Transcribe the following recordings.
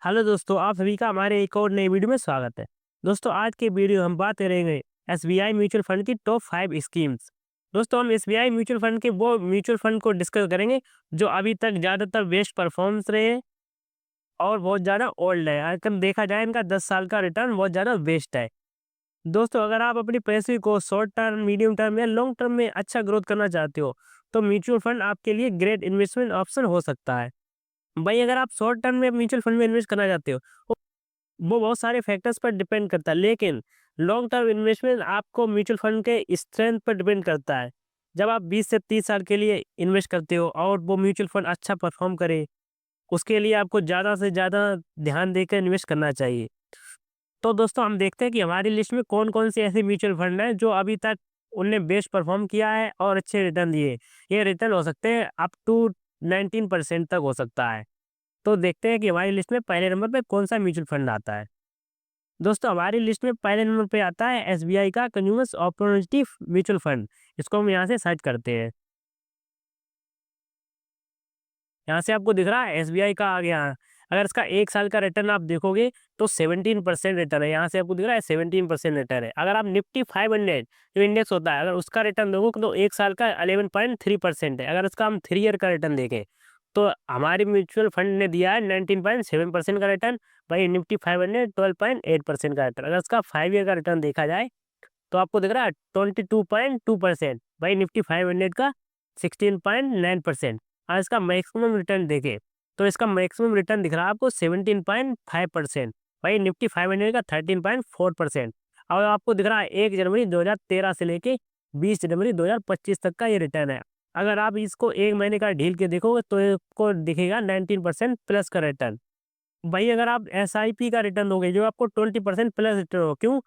Hello दोस्तों, आप सभी का हमारे एक और नई वीडियो में स्वागत है। दोस्तों, आज की वीडियो हम बात करेंगे एसबीआई म्यूचुअल फंड की टॉप 5 स्कीम्स। दोस्तों, हम एसबीआई म्यूचुअल फंड के वो म्यूचुअल फंड को डिस्कस करेंगे जो अभी तक ज़्यादातर बेस्ट परफॉर्मेंस रहे हैं और बहुत ज़्यादा ओल्ड है। अगर देखा जाए इनका 10 साल का रिटर्न बहुत ज़्यादा बेस्ट है। दोस्तों, अगर आप अपनी पैसे को शॉर्ट टर्म, मीडियम टर्म या लॉन्ग टर्म में अच्छा ग्रोथ करना चाहते हो, तो म्यूचुअल फंड आपके लिए ग्रेट इन्वेस्टमेंट ऑप्शन हो सकता है। भाई, अगर आप शॉर्ट टर्म में म्यूचुअल फंड में इन्वेस्ट करना चाहते हो, वो बहुत सारे फैक्टर्स पर डिपेंड करता है, लेकिन लॉन्ग टर्म इन्वेस्टमेंट आपको म्यूचुअल फंड के स्ट्रेंथ पर डिपेंड करता है। जब आप 20 से 30 साल के लिए इन्वेस्ट करते हो और वो म्यूचुअल फंड अच्छा परफॉर्म करे, उसके लिए आपको ज़्यादा से ज़्यादा ध्यान देकर इन्वेस्ट करना चाहिए। तो दोस्तों, हम देखते हैं कि हमारी लिस्ट में कौन-कौन से ऐसे म्यूचुअल फंड हैं जो अभी तक उनने बेस्ट परफॉर्म किया है और अच्छे रिटर्न दिए। ये रिटर्न हो सकते हैं अप टू 19% तक हो सकता है। तो देखते हैं कि हमारी लिस्ट में पहले नंबर पे कौन-सा म्यूचुअल फंड आता है। दोस्तों, हमारी लिस्ट में पहले नंबर पे आता है एसबीआई का कंज्यूमर्स ऑपर्चुनिटी म्यूचुअल फंड। इसको हम यहाँ से सर्च करते हैं। यहाँ से आपको दिख रहा है एसबीआई का आ गया। अगर इसका 1 साल का रिटर्न आप देखोगे तो 17% रिटर्न है। यहाँ से आपको दिख रहा है 17% रिटर्न है। अगर आप निफ्टी 500 जो इंडेक्स होता है, अगर उसका रिटर्न देखोगे तो 1 साल का 11.3% है। अगर इसका हम 3 ईयर का रिटर्न देखें तो हमारे म्यूचुअल फंड ने दिया है 19.7% का रिटर्न। वही निफ्टी 500 12.8% का रिटर्न। अगर इसका 5 ईयर का रिटर्न देखा जाए तो आपको दिख रहा है 22.2%। भाई, निफ्टी 500 का 16.9%। और इसका मैक्सिमम रिटर्न देखें तो इसका मैक्सिमम रिटर्न दिख रहा है आपको 17.5%। भाई, निफ्टी 500 का 13.4%। और आपको दिख रहा है 1 जनवरी 2013 से लेके 20 जनवरी 2025 तक का ये रिटर्न है। अगर आप इसको 1 महीने का ढील के देखोगे तो आपको दिखेगा 19% प्लस का रिटर्न। भाई, अगर आप एसआईपी का रिटर्न दोगे जो आपको 20% प्लस रिटर्न हो। क्यों?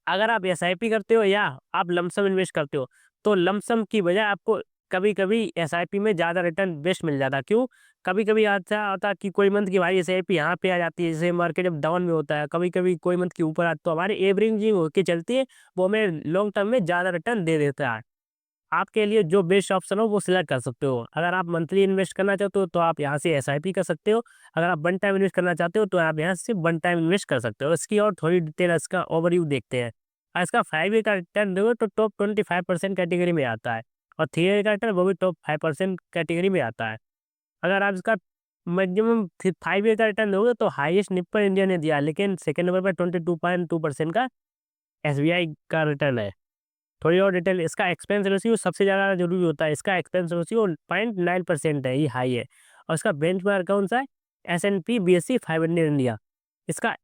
अगर आप एसआईपी करते हो या आप लमसम इन्वेस्ट करते हो, तो लमसम की बजाय आपको कभी-कभी एसआईपी में ज़्यादा रिटर्न बेस्ट मिल जाता है। क्यों? कभी-कभी ऐसा होता है कि कोई मंथ की हमारी एसआईपी यहाँ पे आ जाती है, जैसे मार्केट जब डाउन में होता है, कभी-कभी कोई मंथ के ऊपर आता है, तो हमारी एवरेजिंग होके चलती है, वो हमें लॉन्ग टर्म में ज़्यादा रिटर्न दे देता है। आपके लिए जो बेस्ट ऑप्शन हो वो सिलेक्ट कर सकते हो। अगर आप मंथली इन्वेस्ट करना चाहते हो तो आप यहाँ से एसआईपी कर सकते हो। अगर आप वन टाइम इन्वेस्ट करना चाहते हो तो आप यहाँ से वन टाइम इन्वेस्ट कर सकते हो। इसकी और थोड़ी डिटेल इसका ओवरव्यू देखते हैं। इसका 5 ईयर का रिटर्न देखो तो टॉप 25% कैटेगरी में आता है और 3 ईयर का रिटर्न वो भी टॉप 5% कैटेगरी में आता है। अगर आप इसका मैक्सिमम 5 ईयर का रिटर्न दोगे तो हाईएस्ट निप्पन इंडिया ने दिया है, लेकिन सेकंड नंबर पर 22.2% का एसबीआई का रिटर्न है। थोड़ी और डिटेल, इसका एक्सपेंस रेशियो सबसे ज़्यादा ज़रूरी होता है। इसका एक्सपेंस रेशियो 0.9% है, ये हाई है। और इसका बेंचमार्क कौन सा है? एस&पी बीएसई 500 इंडिया। इसका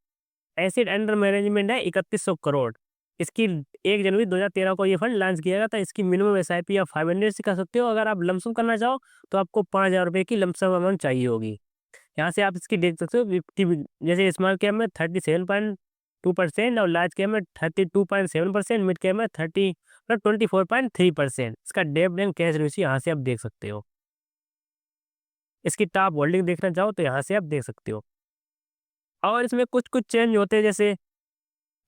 एसेट अंडर मैनेजमेंट है 3100 करोड़। इसकी 1 जनवरी 2013 को ये फंड लॉन्च किया गया था। इसकी मिनिमम एसआईपी आप 500 से कर सकते हो। अगर आप लमसम करना चाहो तो आपको 5000 रुपये की लमसम अमाउंट चाहिए होगी। यहाँ से आप इसकी देख सकते हो 50, जैसे स्मॉल कैप में 37.2% और लार्ज कैप में 32.7%, मिड कैप में 24.3%। इसका डेब्ट एंड कैश रेशियो यहाँ से आप देख सकते हो। इसकी टॉप होल्डिंग देखना चाहो तो यहाँ से आप देख सकते हो। और इसमें कुछ कुछ चेंज होते हैं, जैसे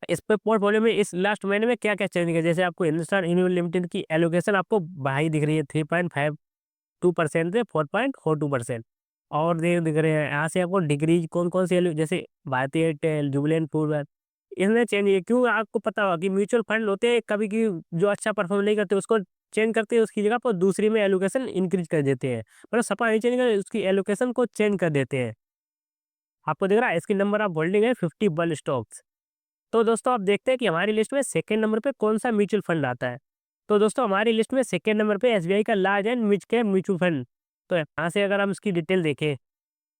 इस पे पोर्टफोलियो में इस लास्ट महीने में क्या क्या चेंज किया। जैसे आपको हिंदुस्तान यूनिवर्सल लिमिटेड की एलोकेशन आपको बढ़ाई दिख रही है 3.52% से 4.42%। और दिख रहे हैं यहाँ से आपको डिक्रीज कौन कौन से जैसे भारतीय एयरटेल, जुबिलेंट फूडवेयर, इसमें चेंज है। क्यों? आपको पता होगा कि म्यूचुअल फंड होते हैं कभी की जो अच्छा परफॉर्म नहीं करते उसको चेंज करते हैं, उसकी जगह पर दूसरी में एलोकेशन इंक्रीज कर देते हैं। मतलब सपा नहीं चेंज कर, उसकी एलोकेशन को चेंज कर देते हैं। आपको दिख रहा है इसकी नंबर ऑफ होल्डिंग है 51 स्टॉक्स। तो दोस्तों, आप देखते हैं कि हमारी लिस्ट में सेकंड नंबर पे कौन सा म्यूचुअल फंड आता है। तो दोस्तों, हमारी लिस्ट में सेकंड नंबर पे एसबीआई का large and mid cap mutual fund. तो यहाँ से अगर हम इसकी डिटेल देखें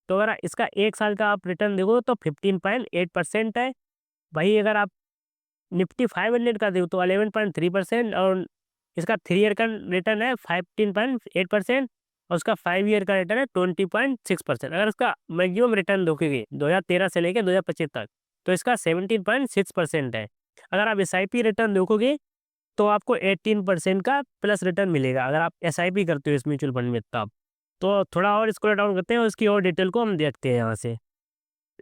तो अगर इसका 1 साल का आप रिटर्न देखो तो 15.8% है। वही अगर आप निफ्टी 500 का देखो तो 11.3% और इसका 3 ईयर का रिटर्न है 15.8% और उसका 5 ईयर का रिटर्न है 20.6%। अगर इसका मैक्सिमम रिटर्न देखोगे 2013 से लेकर 2025 तक तो इसका 17.6% है। अगर आप एसआईपी रिटर्न देखोगे तो आपको 18% का प्लस रिटर्न मिलेगा अगर आप एसआईपी करते हो इस म्यूचुअल फंड में तब। तो थोड़ा और स्क्रॉल डाउन करते हैं और इसकी और डिटेल को हम देखते हैं यहाँ से।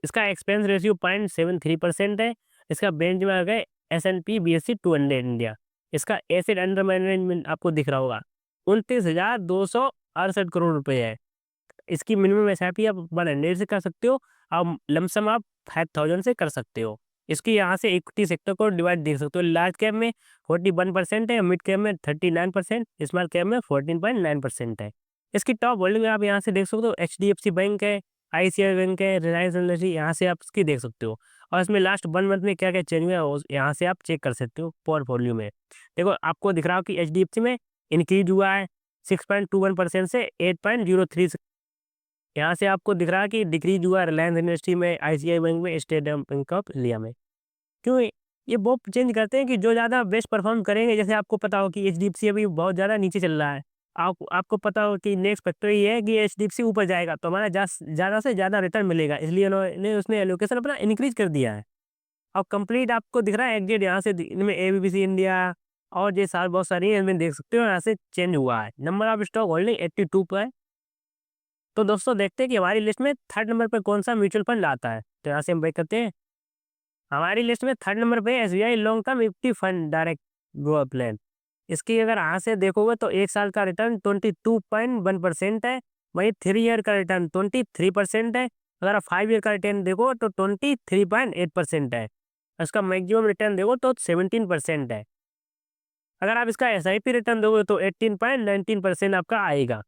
इसका एक्सपेंस रेशियो 0.73% है। इसका बेंचमार्क है एस&पी बीएसई 200 इंडिया। इसका एसेट अंडर मैनेजमेंट आपको दिख रहा होगा 29,268 करोड़ रुपए है। इसकी मिनिमम एसआईपी आप 100 से कर सकते हो। अब लमसम आप 5000 से कर सकते हो। इसकी यहाँ से इक्विटी सेक्टर को डिवाइड देख सकते हो। लार्ज कैप में 41% है, मिड कैप में 39%, स्मॉल कैप में 14.9% है। इसकी टॉप होल्डिंग आप यहाँ से देख सकते हो, एचडीएफसी बैंक है, आईसीआई बैंक है, रिलायंस इंडस्ट्री, यहाँ से आप इसकी देख सकते हो। और इसमें लास्ट 1 मंथ में क्या क्या चेंज हुआ है यहाँ से आप चेक कर सकते हो पोर्टफोलियो में। देखो आपको दिख रहा हो कि एचडीएफसी में इंक्रीज हुआ है 6.21% से 8.03। यहाँ से आपको दिख रहा है कि डिक्रीज हुआ रिलायंस इंडस्ट्री में, आईसीआई बैंक में, स्टेट बैंक ऑफ इंडिया में। क्यों ये वो चेंज करते हैं कि जो ज़्यादा बेस्ट परफॉर्म करेंगे। जैसे आपको पता हो कि एचडीएफसी अभी बहुत ज़्यादा नीचे चल रहा है, आपको पता हो कि नेक्स्ट फैक्टर ये है कि एचडीएफसी ऊपर जाएगा तो हमारा ज़्यादा से ज़्यादा रिटर्न मिलेगा, इसलिए उन्होंने उसने एलोकेशन अपना इंक्रीज कर दिया है। और कंप्लीट आपको दिख रहा है एग्जिट यहाँ से इनमें एबीसी इंडिया और ये सारे बहुत सारी इनमें देख सकते हो, यहाँ से चेंज हुआ है। नंबर ऑफ स्टॉक होल्डिंग 82 पर है। तो दोस्तों देखते हैं कि हमारी लिस्ट में थर्ड नंबर पर कौन सा म्यूचुअल फंड आता है। तो यहाँ से हम बैक करते हैं। हमारी लिस्ट में थर्ड नंबर पे SBI long term equity fund direct growth plan. इसकी अगर यहाँ से देखोगे तो 1 साल का रिटर्न 22.1% है। वहीं 3 ईयर का रिटर्न 23% है। अगर आप 5 ईयर का रिटर्न देखो तो 23.8% है। इसका मैक्सिमम रिटर्न देखो तो 17% है। अगर आप इसका एसआईपी रिटर्न दोगे तो 18.19% आपका आएगा।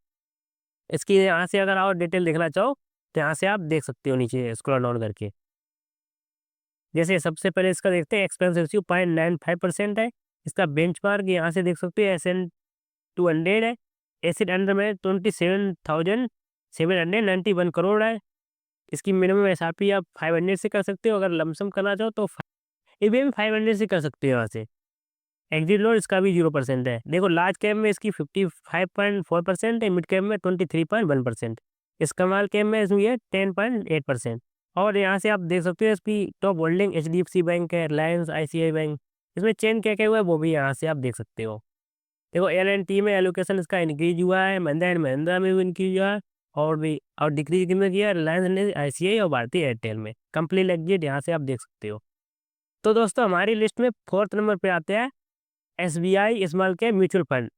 इसकी यहाँ से अगर और डिटेल देखना चाहो तो यहाँ से आप देख सकते हो नीचे स्क्रॉल डाउन करके। जैसे सबसे पहले इसका देखते हैं, एक्सपेंस रेशियो 0.95% है। इसका बेंचमार्क यहाँ से देख सकते हो SN200 है। एसेट अंडर में 27,791 करोड़ है। इसकी मिनिमम एसआरपी आप 500 से कर सकते हो। अगर लमसम करना चाहो तो ये भी 500 से कर सकते हो यहाँ से। एग्जिट लोड इसका भी 0% है। देखो लार्ज कैप में इसकी 55.4% है, मिड कैप में 23.1%, स्मॉल कैप में इसमें ये 10.8%। और यहाँ से आप देख सकते हो इसकी टॉप होल्डिंग एचडीएफसी बैंक है, रिलायंस, आईसीआई बैंक। इसमें चेंज क्या क्या हुआ है वो भी यहाँ से आप देख सकते हो। देखो एल&टी में एलोकेशन इसका इंक्रीज हुआ है, महिंद्रा एंड महिंद्रा में भी इंक्रीज हुआ है, और डिक्रीज किसमें किया, रिलायंस, आईसीआई और भारतीय एयरटेल में। कंप्लीट एग्जिट यहाँ से आप देख सकते हो। तो दोस्तों हमारी लिस्ट में फोर्थ नंबर पे आते हैं SBI small cap mutual fund.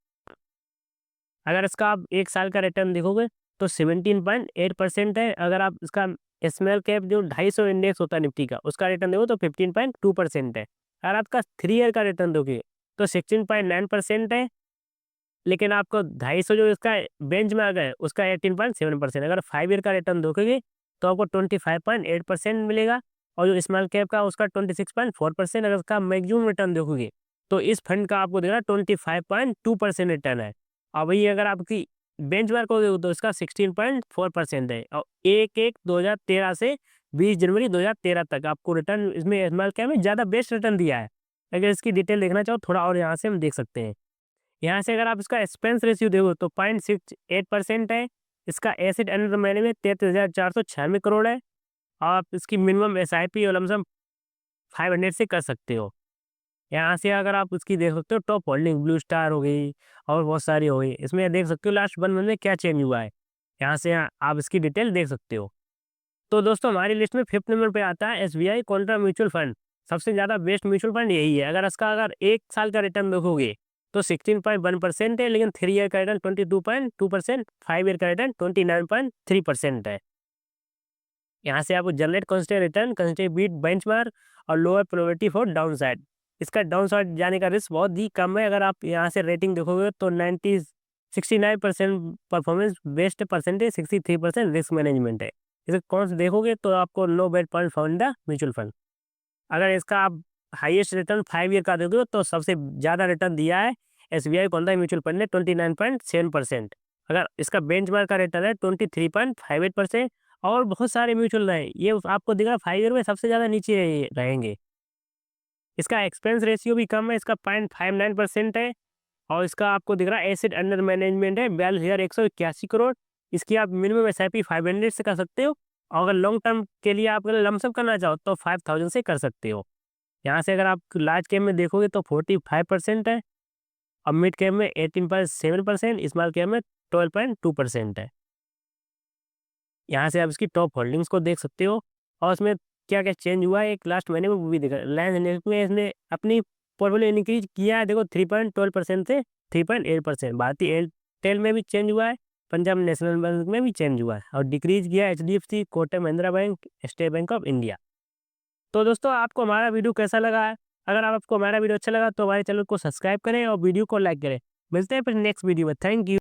अगर इसका आप 1 साल का रिटर्न देखोगे तो 17.8% है। अगर आप इसका स्मॉल कैप जो 250 इंडेक्स होता है निफ्टी का, उसका रिटर्न देखो तो 15.2% है। अगर आपका 3 ईयर का रिटर्न दोगे तो 16.9% है। लेकिन आपको 250 जो इसका बेंचमार्क है उसका 18.7%। अगर 5 ईयर का रिटर्न देखोगे तो आपको 25.8% मिलेगा। और जो स्मॉल कैप का उसका 26.4%। अगर उसका मैक्सिमम रिटर्न देखोगे तो इस फंड का आपको देना 25.2% रिटर्न है। और वही अगर आपकी बेंचमार्क हो गई तो इसका 16.4% है। और 1/1/2013 से 20 जनवरी 2013 तक आपको रिटर्न इसमें स्मॉल कैप में ज़्यादा बेस्ट रिटर्न दिया है। अगर इसकी डिटेल देखना चाहो थोड़ा और यहाँ से हम देख सकते हैं। यहाँ से अगर आप इसका एक्सपेंस रेशियो देखो तो 0.68% है। इसका एसेट अंडर मैनेजमेंट 33,496 करोड़ है। आप इसकी मिनिमम एसआईपी और लमसम 500 से कर सकते हो। यहाँ से अगर आप उसकी देख सकते हो टॉप होल्डिंग ब्लू स्टार हो गई और बहुत सारी हो गई। इसमें देख सकते हो लास्ट 1 मंथ में क्या चेंज हुआ है। यहाँ से आप इसकी डिटेल देख सकते हो। तो दोस्तों हमारी लिस्ट में 5th नंबर पे आता है एसबीआई कॉन्ट्रा म्यूचुअल फंड। सबसे ज़्यादा बेस्ट म्यूचुअल फंड यही है। अगर इसका 1 साल का रिटर्न देखोगे तो 16.1% है। लेकिन 3 ईयर का रिटर्न 22.2%, 5 ईयर का रिटर्न 29.3% है। यहाँ से आपको generate constant return, constant beat benchmark और lower probability for downside. इसका डाउन साइड जाने का रिस्क बहुत ही कम है। अगर आप यहाँ से रेटिंग देखोगे तो 69% performance best percentage, 63% risk management है। इसे कौन से देखोगे तो आपको no bet point found the mutual fund. अगर इसका आप हाईएस्ट रिटर्न 5 ईयर का देखोगे तो सबसे ज़्यादा रिटर्न दिया है एसबीआई कॉन्ट्रा म्यूचुअल फंड ने 29.7%। अगर इसका बेंचमार्क का रिटर्न है 23.58%। और बहुत सारे म्यूचुअल रहे ये आपको दिख रहा है 5 ईयर में सबसे ज़्यादा नीचे रहेंगे। इसका एक्सपेंस रेशियो भी कम है, इसका 0.59% है। और इसका आपको दिख रहा है एसेट अंडर मैनेजमेंट है 42,181 करोड़। इसकी आप मिनिमम एसआईपी 500 से कर सकते हो। और अगर लॉन्ग टर्म के लिए आप अगर लमसम करना चाहो तो 5,000 से कर सकते हो। यहाँ से अगर आप लार्ज कैप में देखोगे तो 45% है। और मिड कैप में 18.7%, स्मॉल कैप में 12.2% है। यहाँ से आप इसकी टॉप होल्डिंग्स को देख सकते हो। और उसमें क्या क्या चेंज हुआ है एक लास्ट महीने में वो भी देखा। रिलायंस इंडस्ट्री में इसने अपनी पोर्टफोलियो इंक्रीज किया है। देखो 3.12% से 3.8%। भारतीय एयरटेल में भी चेंज हुआ है। पंजाब नेशनल बैंक में भी चेंज हुआ है और डिक्रीज किया HDFC, Kotak Mahindra bank, state bank of India. तो दोस्तों आपको हमारा वीडियो कैसा लगा है? अगर आपको हमारा वीडियो अच्छा लगा तो हमारे चैनल को सब्सक्राइब करें और वीडियो को लाइक करें। मिलते हैं फिर नेक्स्ट वीडियो में। Thank you.